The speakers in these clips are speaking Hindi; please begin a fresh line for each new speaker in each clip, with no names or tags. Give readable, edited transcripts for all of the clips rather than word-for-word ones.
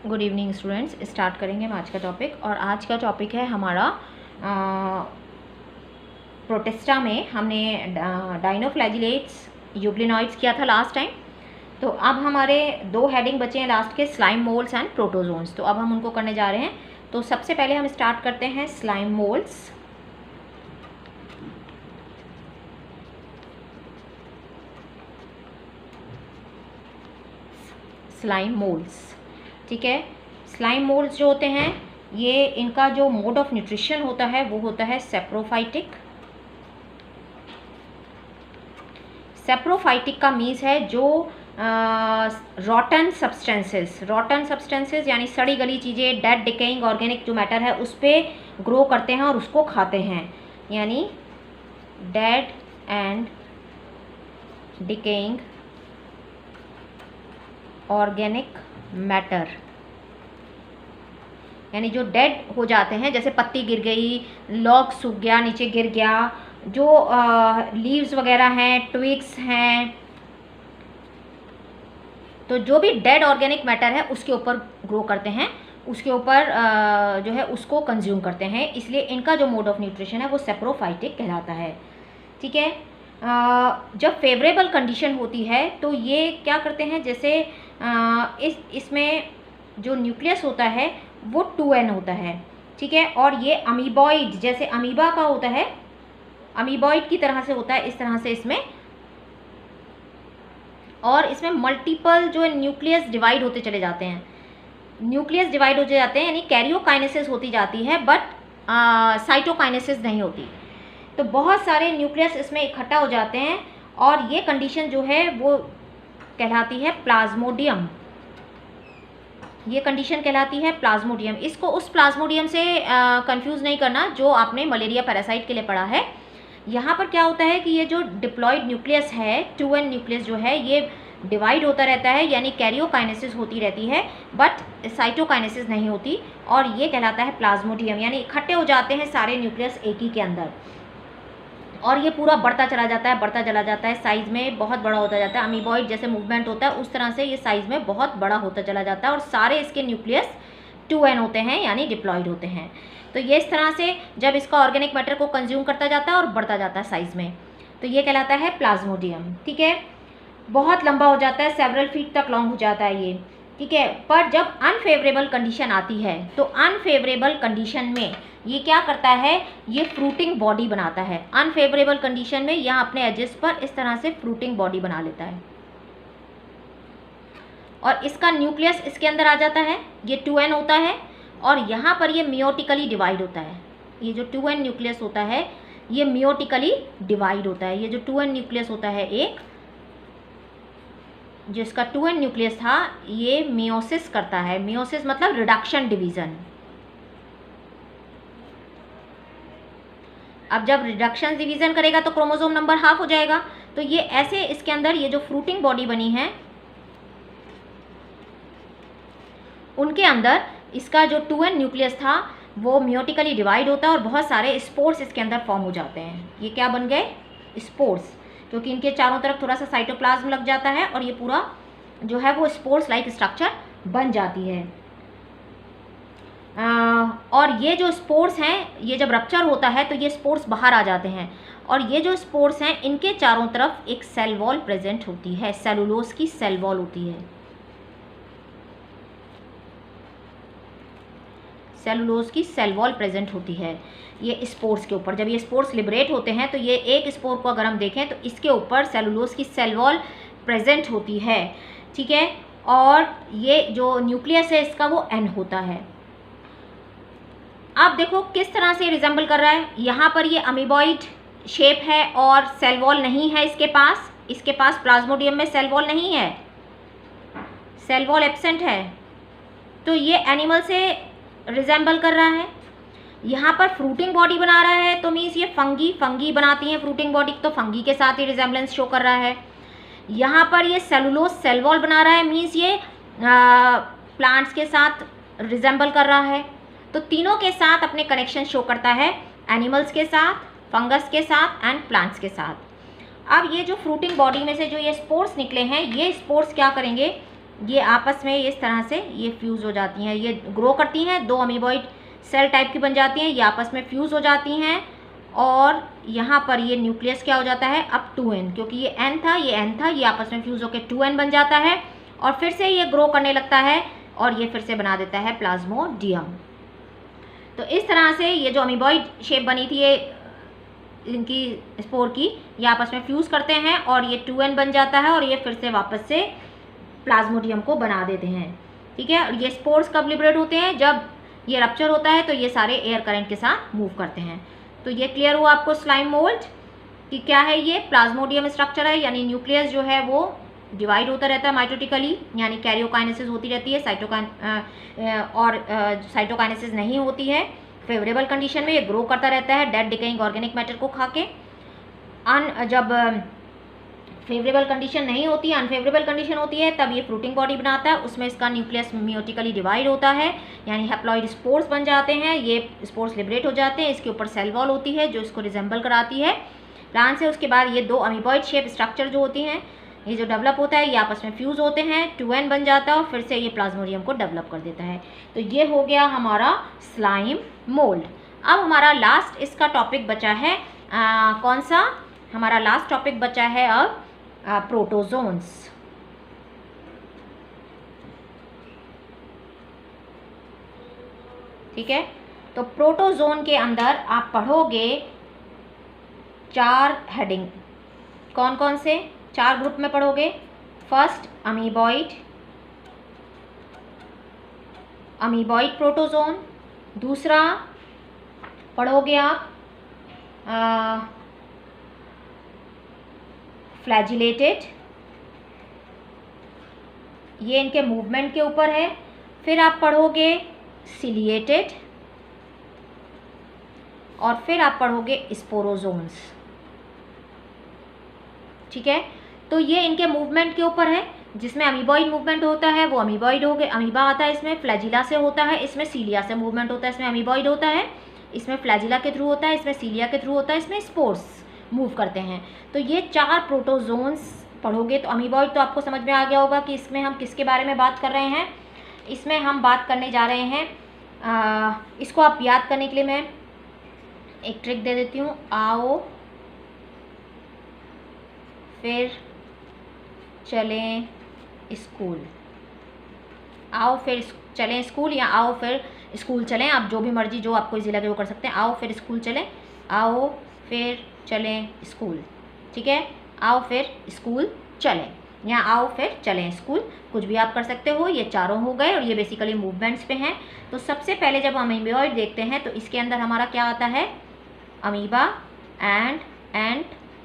Good evening students. स्टार्ट करेंगे हम आज का टॉपिक। और आज का टॉपिक है हमारा प्रोटिस्टा में हमने डाइनोफ्लैजिलेट्स यूग्लिनॉइड्स किया था लास्ट टाइम। तो अब हमारे दो हेडिंग बचे हैं लास्ट के, स्लाइम मोल्ड्स एंड प्रोटोजोन्स। तो अब हम उनको करने जा रहे हैं। तो सबसे पहले हम स्टार्ट करते हैं स्लाइम मोल्ड्स। स्लाइम मोल्ड्स, ठीक है। स्लाइम मोल्ड्स जो होते हैं, ये इनका जो मोड ऑफ न्यूट्रिशन होता है वो होता है सेप्रोफाइटिक। सेप्रोफाइटिक का मीन्स है जो रॉटन सब्सटेंसेस यानी सड़ी गली चीज़ें, डेड डिकेइंग ऑर्गेनिक जो मैटर है उस पर ग्रो करते हैं और उसको खाते हैं, यानी dead and decaying organic matter, यानी जो डेड हो जाते हैं, जैसे पत्ती गिर गई, लॉग सूख गया, नीचे गिर गया, जो लीव्स वगैरह हैं, ट्विग्स हैं, तो जो भी डेड ऑर्गेनिक मैटर है उसके ऊपर ग्रो करते हैं, उसके ऊपर जो है उसको कंज्यूम करते हैं। इसलिए इनका जो मोड ऑफ न्यूट्रिशन है वो सेप्रोफाइटिक कहलाता है, ठीक है। जब फेवरेबल कंडीशन होती है तो ये क्या करते हैं, जैसे इसमें जो न्यूक्लियस होता है वो 2n होता है, ठीक है। और ये अमीबॉइड, जैसे अमीबा का होता है, अमीबॉइड की तरह से होता है, इस तरह से इसमें। और इसमें मल्टीपल जो है न्यूक्लियस डिवाइड होते चले जाते हैं, न्यूक्लियस डिवाइड हो जाते हैं, यानी कैरियोकाइनेसिस होती जाती है, बट साइटोकाइनेसिस नहीं होती। तो बहुत सारे न्यूक्लियस इसमें इकट्ठा हो जाते हैं और ये कंडीशन जो है वो कहलाती है प्लाज्मोडियम। ये कंडीशन कहलाती है प्लाज्मोडियम। इसको उस प्लाज्मोडियम से कंफ्यूज नहीं करना जो आपने मलेरिया पैरासाइट के लिए पढ़ा है। यहाँ पर क्या होता है कि ये जो डिप्लॉयड न्यूक्लियस है, 2n न्यूक्लियस जो है, ये डिवाइड होता रहता है, यानी कैरियोकाइनेसिस होती रहती है, बट साइटोकाइनेसिस नहीं होती, और ये कहलाता है प्लाज्मोडियम, यानी इकट्ठे हो जाते हैं सारे न्यूक्लियस एक ही के अंदर। और ये पूरा बढ़ता चला जाता है, साइज़ में बहुत बड़ा होता जाता है। अमीबॉइड जैसे मूवमेंट होता है उस तरह से ये साइज़ में बहुत बड़ा होता चला जाता है, और सारे इसके न्यूक्लियस 2n होते हैं, यानी डिप्लॉयड होते हैं। तो ये इस तरह से जब इसका ऑर्गेनिक मैटर को कंज्यूम करता जाता है और बढ़ता जाता है साइज़ में, तो ये कहलाता है प्लाज्मोडियम, ठीक है। बहुत लंबा हो जाता है, सेवरल फीट तक लॉन्ग हो जाता है ये, ठीक है। पर जब अनफेवरेबल कंडीशन आती है तो अनफेवरेबल कंडीशन में ये क्या करता है, ये फ्रूटिंग बॉडी बनाता है। अनफेवरेबल कंडीशन में यहाँ अपने एजेस पर इस तरह से फ्रूटिंग बॉडी बना लेता है, और इसका न्यूक्लियस इसके अंदर आ जाता है, ये 2n होता है, और यहाँ पर ये मियोटिकली डिवाइड होता है। ये जो 2n न्यूक्लियस होता है ये मियोटिकली डिवाइड होता है। ये जो 2n न्यूक्लियस होता है, एक जिसका 2n न्यूक्लियस था, ये मियोसिस करता है। मियोसिस मतलब रिडक्शन डिवीज़न। अब जब रिडक्शन डिवीज़न करेगा तो क्रोमोसोम नंबर हाफ हो जाएगा। तो ये ऐसे इसके अंदर ये जो फ्रूटिंग बॉडी बनी है उनके अंदर इसका जो 2n न्यूक्लियस था वो मियोटिकली डिवाइड होता है, और बहुत सारे स्पोर्स इसके अंदर फॉर्म हो जाते हैं। ये क्या बन गए, स्पोर्स, क्योंकि इनके चारों तरफ थोड़ा सा साइटोप्लाज्म लग जाता है और ये पूरा जो है वो स्पोर्स लाइक स्ट्रक्चर बन जाती है। और ये जो स्पोर्स हैं, ये जब रप्चर होता है तो ये स्पोर्स बाहर आ जाते हैं, और ये जो स्पोर्स हैं इनके चारों तरफ एक सेल वॉल प्रेजेंट होती है, सेलुलोज की सेल वॉल होती है। सेलुलोज की सेल वॉल प्रेजेंट होती है ये स्पोर्स के ऊपर। जब ये स्पोर्स लिबरेट होते हैं तो ये एक स्पोर को अगर हम देखें तो इसके ऊपर सेलुलोज की सेल वॉल प्रेजेंट होती है, ठीक है। और ये जो न्यूक्लियस है इसका वो n होता है। आप देखो किस तरह से रिजेंबल कर रहा है। यहाँ पर ये अमीबॉइड शेप है और सेल वॉल नहीं है इसके पास प्लाज्मोडियम में सेल वॉल नहीं है, सेल वॉल एब्सेंट है, तो ये एनिमल से रिजेंबल कर रहा है। यहाँ पर फ्रूटिंग बॉडी बना रहा है, तो मीन्स ये फंगी बनाती हैं फ्रूटिंग बॉडी, तो फंगी के साथ ही रिजेंबलेंस शो कर रहा है। यहाँ पर ये सेलुलोज सेल वॉल बना रहा है, मीन्स ये प्लांट्स के साथ रिजेंबल कर रहा है। तो तीनों के साथ अपने कनेक्शन शो करता है, एनिमल्स के साथ, फंगस के साथ एंड प्लांट्स के साथ। अब ये जो फ्रूटिंग बॉडी में से जो ये स्पोर्स निकले हैं, ये स्पोर्स क्या करेंगे, ये आपस में इस तरह से ये फ्यूज़ हो जाती हैं, ये ग्रो करती हैं, 2 अमीबॉइड सेल टाइप की बन जाती हैं, ये आपस में फ्यूज़ हो जाती हैं और यहाँ पर ये न्यूक्लियस क्या हो जाता है अब 2n, क्योंकि ये n था, ये आपस में फ्यूज़ होकर 2n बन जाता है और फिर से ये ग्रो करने लगता है और ये फिर से बना देता है प्लाज्मोडियम। तो इस तरह से ये जो अमीबॉइड शेप बनी थी ये इनकी स्पोर की, ये आपस में फ्यूज़ करते हैं और ये 2n बन जाता है और ये फिर से वापस से प्लाज्मोडियम को बना देते हैं। ठीक है, और ये स्पोर्स कब लिबरेट होते हैं, जब ये रप्चर होता है तो ये सारे एयर करंट के साथ मूव करते हैं। तो ये क्लियर हुआ आपको स्लाइम मोल्ड कि क्या है, ये प्लाज्मोडियम स्ट्रक्चर है, यानी न्यूक्लियस जो है वो डिवाइड होता रहता है माइटोटिकली, यानी कैरियोकाइनेसिस होती रहती है, साइटोकाइनेसिस नहीं होती है। फेवरेबल कंडीशन में ये ग्रो करता रहता है डेड डिकेइंग ऑर्गेनिक मैटर को खा के। जब फेवरेबल कंडीशन नहीं होती है, अनफेवरेबल कंडीशन होती है, तब ये फ्रूटिंग बॉडी बनाता है, उसमें इसका न्यूक्लियस मियोटिकली डिवाइड होता है, यानी हैप्लॉइड स्पोर्स बन जाते हैं, ये स्पोर्स लिबरेट हो जाते हैं, इसके ऊपर सेल वॉल होती है जो इसको रिजेंबल कराती है प्लांट से। उसके बाद ये 2 अमीबॉइड शेप स्ट्रक्चर जो होती हैं, ये जो डेवलप होता है, ये आपस में फ्यूज़ होते हैं, 2n बन जाता है और फिर से ये प्लाज्मोडियम को डेवलप कर देता है। तो ये हो गया हमारा स्लाइम मोल्ड। अब हमारा लास्ट इसका टॉपिक बचा है कौन सा, हमारा लास्ट टॉपिक बचा है अब प्रोटोजोन्स। ठीक है, तो प्रोटोजोन के अंदर आप पढ़ोगे 4 हेडिंग, कौन कौन से 4 ग्रुप में पढ़ोगे। फर्स्ट अमीबॉइड प्रोटोजोन, दूसरा पढ़ोगे आप फ्लैजिलेटेड, ये इनके मूवमेंट के ऊपर है। फिर आप पढ़ोगे सिलिएटेड और फिर आप पढ़ोगे स्पोरोजोन्स। ठीक है, तो ये इनके मूवमेंट के ऊपर है, जिसमें अमीबॉइड मूवमेंट होता है वो अमीबॉइड हो गए, अमीबा आता है इसमें, फ्लैजिला से होता है, इसमें सीलिया से मूवमेंट होता है, इसमें अमीबॉइड होता है, इसमें फ्लैजिला के थ्रू होता है, इसमें सीलिया के थ्रू होता है, इसमें स्पोर्स मूव करते हैं। तो ये 4 प्रोटोजोन्स पढ़ोगे। तो अमीबॉइड तो आपको समझ में आ गया होगा कि इसमें हम किसके बारे में बात कर रहे हैं। इसमें हम बात करने जा रहे हैं, इसको आप याद करने के लिए मैं एक ट्रिक दे देती हूँ। आओ फिर चलें स्कूल, आओ फिर चलें स्कूल, या आओ फिर स्कूल चलें, आप जो भी मर्जी जो आपको इजी लगे वो कर सकते हैं। आओ फिर स्कूल चलें, आओ फिर चलें स्कूल। ठीक है, आओ फिर स्कूल चलें या आओ फिर चलें स्कूल, कुछ भी आप कर सकते हो। ये चारों हो गए और ये बेसिकली मूवमेंट्स पे हैं। तो सबसे पहले जब हम अमीबॉइड देखते हैं तो इसके अंदर हमारा क्या आता है, अमीबा एंड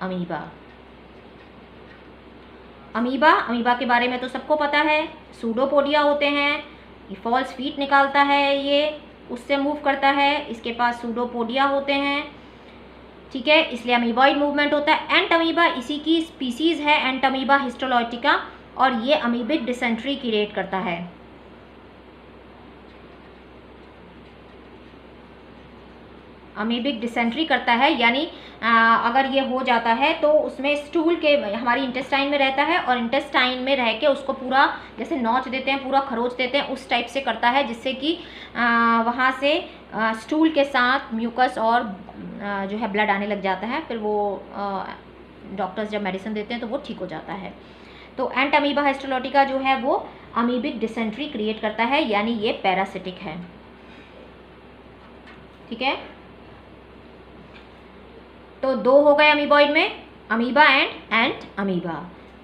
अमीबा। अमीबा के बारे में तो सबको पता है, सूडोपोडिया होते हैं, ये फॉल्स फीट निकालता है, ये उससे मूव करता है, इसके पास सूडोपोडिया होते हैं। ठीक है, इसलिए अमीबॉइड मूवमेंट होता है। एंट अमीबा इसी की स्पीसीज़ है, एंट अमीबा हिस्टोलॉइटिका, और ये अमीबिक डिसेंट्री क्रिएट करता है। अमीबिक डिसेंट्री करता है, यानी अगर ये हो जाता है तो उसमें स्टूल के हमारी इंटेस्टाइन में रहता है और इंटेस्टाइन में रह के उसको पूरा जैसे नोच देते हैं, पूरा खरोच देते हैं, उस टाइप से करता है, जिससे कि वहाँ से स्टूल के साथ म्यूकस और जो है ब्लड आने लग जाता है। फिर वो डॉक्टर्स जब मेडिसिन देते हैं तो वो ठीक हो जाता है। तो एंट अमीबा हिस्टोलॉटिका जो है वो अमीबिक डिसेंट्री क्रिएट करता है, यानी ये पैरासिटिक है। ठीक है, तो 2 हो गए अमीबॉइड में, अमीबा एंड अमीबा।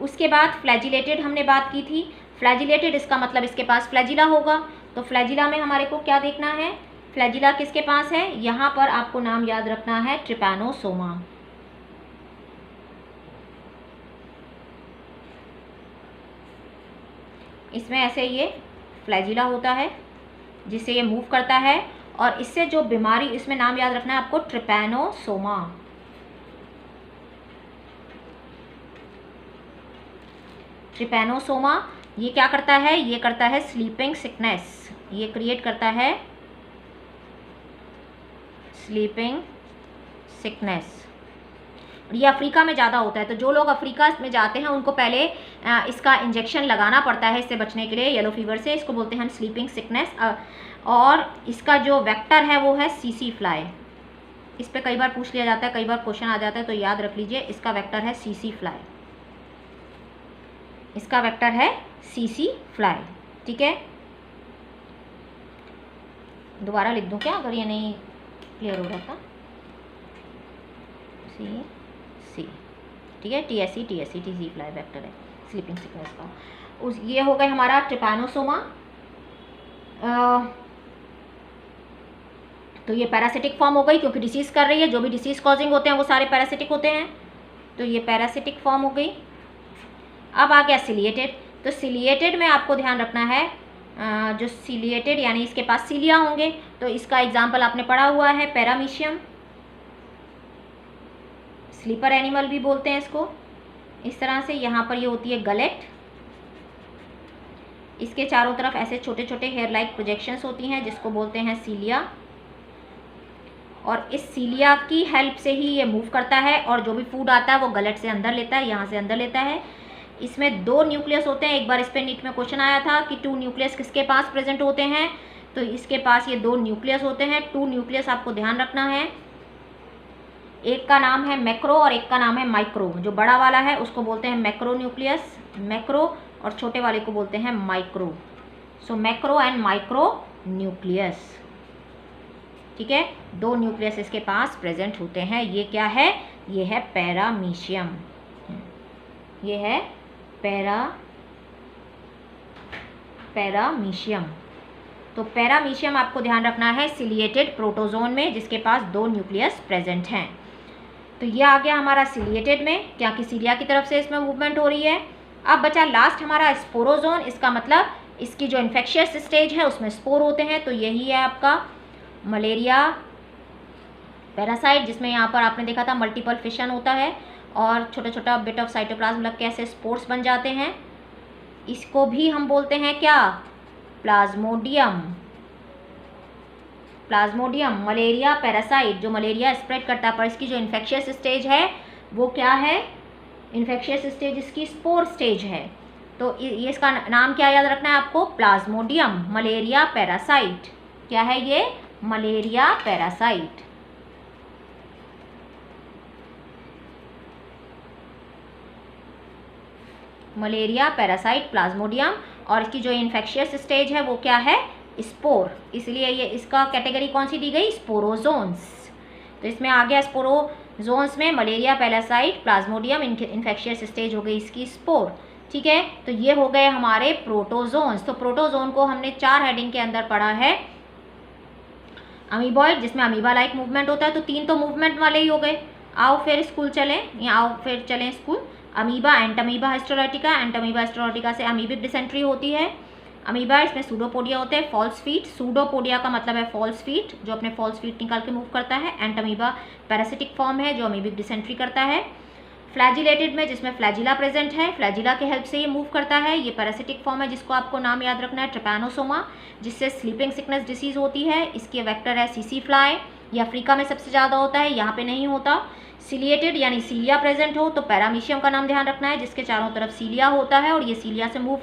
उसके बाद फ्लैजिलेटेड हमने बात की थी। फ्लैजिलेटेड इसका मतलब इसके पास फ्लैजिला होगा। तो फ्लैजिला में हमारे को क्या देखना है, फ्लैजिला किसके पास है, यहाँ पर आपको नाम याद रखना है ट्रिपैनोसोमा। इसमें ऐसे ये फ्लैजिला होता है जिससे ये मूव करता है, और इससे जो बीमारी, इसमें नाम याद रखना है आपको ट्रिपैनोसोमा। ट्रिपैनोसोमा ये क्या करता है, ये करता है स्लीपिंग सिकनेस, ये क्रिएट करता है स्लीपिंग सिकनेस। ये अफ्रीका में ज़्यादा होता है। तो जो लोग अफ्रीका में जाते हैं उनको पहले इसका इंजेक्शन लगाना पड़ता है इससे बचने के लिए, येलो फीवर से। इसको बोलते हैं हम स्लीपिंग सिकनेस। और इसका जो वेक्टर है वो है सीसी फ्लाई। इस पर कई बार पूछ लिया जाता है, कई बार क्वेश्चन आ जाता है, तो याद रख लीजिए इसका वेक्टर है सीसी फ्लाई। इसका वेक्टर है सीसी फ्लाई, ठीक है। दोबारा लिख दूं क्या अगर ये नहीं क्लियर हो रहा था? सी, ठीक है, टीएससी टीसी फ्लाई वेक्टर है स्लीपिंग सिकनेस का। ये हो गए हमारा ट्रिपैनोसोमा। तो ये पैरासिटिक फॉर्म हो गई क्योंकि डिसीज़ कर रही है। जो भी डिसीज़ कॉजिंग होते हैं वो सारे पैरासिटिक होते हैं, तो ये पैरासिटिक फॉर्म हो गई। अब आ गया सिलिएटेड। तो सिलिएटेड में आपको ध्यान रखना है जो सिलिएटेड यानी इसके पास सीलिया होंगे। तो इसका एग्जाम्पल आपने पढ़ा हुआ है पैरामीशियम, स्लीपर एनिमल भी बोलते हैं इसको। इस तरह से यहाँ पर ये होती है गलेट। इसके चारों तरफ ऐसे छोटे छोटे हेयर लाइक प्रोजेक्शंस होती हैं जिसको बोलते हैं सीलिया। और इस सीलिया की हेल्प से ही ये मूव करता है और जो भी फूड आता है वो गलेट से अंदर लेता है, यहाँ से अंदर लेता है। इसमें 2 न्यूक्लियस होते हैं। एक बार इस पे नीट में क्वेश्चन आया था कि 2 न्यूक्लियस किसके पास प्रेजेंट होते हैं, तो इसके पास ये 2 न्यूक्लियस होते हैं। 2 न्यूक्लियस आपको ध्यान रखना है, एक का नाम है मैक्रो और एक का नाम है माइक्रो। जो बड़ा वाला है उसको बोलते हैं मैक्रो न्यूक्लियस, मैक्रो, और छोटे वाले को बोलते हैं micro. So macro and micro nucleus, ठीक है। 2 न्यूक्लियस इसके पास प्रेजेंट होते हैं। ये क्या है? ये है पैरामीशियम, ये है पैरामीशियम। तो पैरामीशियम आपको ध्यान रखना है सिलिएटेड प्रोटोजोन में जिसके पास 2 न्यूक्लियस प्रेजेंट हैं। तो ये आ गया हमारा सिलिएटेड में, क्या कि सीलिया की तरफ से इसमें मूवमेंट हो रही है। अब बचा लास्ट हमारा स्पोरोजोन। इसका मतलब इसकी जो इन्फेक्शियस स्टेज है उसमें स्पोर होते हैं। तो यही है आपका मलेरिया पैरासाइट, जिसमें यहाँ पर आपने देखा था मल्टीपल फिशन होता है और छोटा छोटा बिट ऑफ साइटोप्लाज्म लग के ऐसे स्पोर्स बन जाते हैं। इसको भी हम बोलते हैं क्या? प्लाज्मोडियम। प्लाज्मोडियम मलेरिया पैरासाइट जो मलेरिया स्प्रेड करता है, पर इसकी जो इन्फेक्शियस स्टेज है वो क्या है? इन्फेक्शियस स्टेज इसकी स्पोर स्टेज है। तो ये इसका नाम क्या याद रखना है आपको? Plasmodium malaria parasite. क्या है ये? Malaria parasite. Malaria parasite Plasmodium. और इसकी जो इन्फेक्शियस स्टेज है वो क्या है? स्पोर। इसलिए ये इसका कैटेगरी कौन सी दी गई? स्पोरोजोन्स। तो इसमें आ गया स्पोरोजोन्स में malaria parasite Plasmodium, infectious stage हो गई इसकी स्पोर, ठीक है। तो ये हो गए हमारे प्रोटोजोन्स। तो प्रोटोजोन को हमने 4 हेडिंग के अंदर पढ़ा है। अमीबॉइड जिसमें अमीबा लाइक मूवमेंट होता है, तो 3 तो मूवमेंट वाले ही हो गए। आओ फिर स्कूल चलें, या आओ फिर चलें school. Amoeba, Entamoeba histolytica, Entamoeba histolytica से अमीबिक डिसेंट्री होती है। अमीबा इसमें सूडोपोडिया होते हैं, फॉल्स फीट। सूडोपोडिया का मतलब है फॉल्स फीट, जो अपने फॉल्स फीट निकाल के मूव करता है। एंटमीबा पैरासिटिक फॉर्म है जो अमीबिक डिसेंट्री करता है। फ्लैजिलेटेड में जिसमें फ्लैजिला प्रेजेंट है, फ्लैजिला के हेल्प से ये मूव करता है। ये पैरासिटिक फॉर्म है जिसको आपको नाम याद रखना है ट्रिपैनोसोमा, जिससे स्लीपिंग सिकनेस डिसीज होती है। इसके वेक्टर है सीसी फ्लाई। ये अफ्रीका में सबसे ज़्यादा होता है, यहाँ पे नहीं होता। सिलिएटेड यानी सीलिया प्रेजेंट हो तो पैरामीशियम का नाम ध्यान रखना है जिसके चारों तरफ सीलिया होता है और ये सीलिया से मूव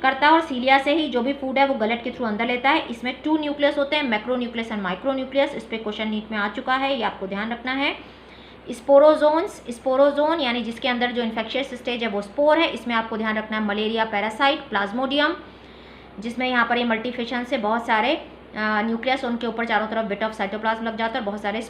करता है और सीलिया से ही जो भी फूड है वो गलेट के थ्रू अंदर लेता है। इसमें 2 न्यूक्लियस होते हैं, macro nucleus and micro nucleus. इस पर क्वेश्चन नीट में आ चुका है, ये आपको ध्यान रखना है। स्पोरोजोन्स, स्पोरोजोन यानी जिसके अंदर जो इन्फेक्शियस स्टेज है वो स्पोर है। इसमें आपको ध्यान रखना है मलेरिया पैरासाइट प्लाज्मोडियम, जिसमें यहाँ पर ये मल्टीफिशन से बहुत सारे न्यूक्लियस उनके ऊपर चारों तरफ बिट ऑफ साइटोप्लाज्म लग जाता है और बहुत सारे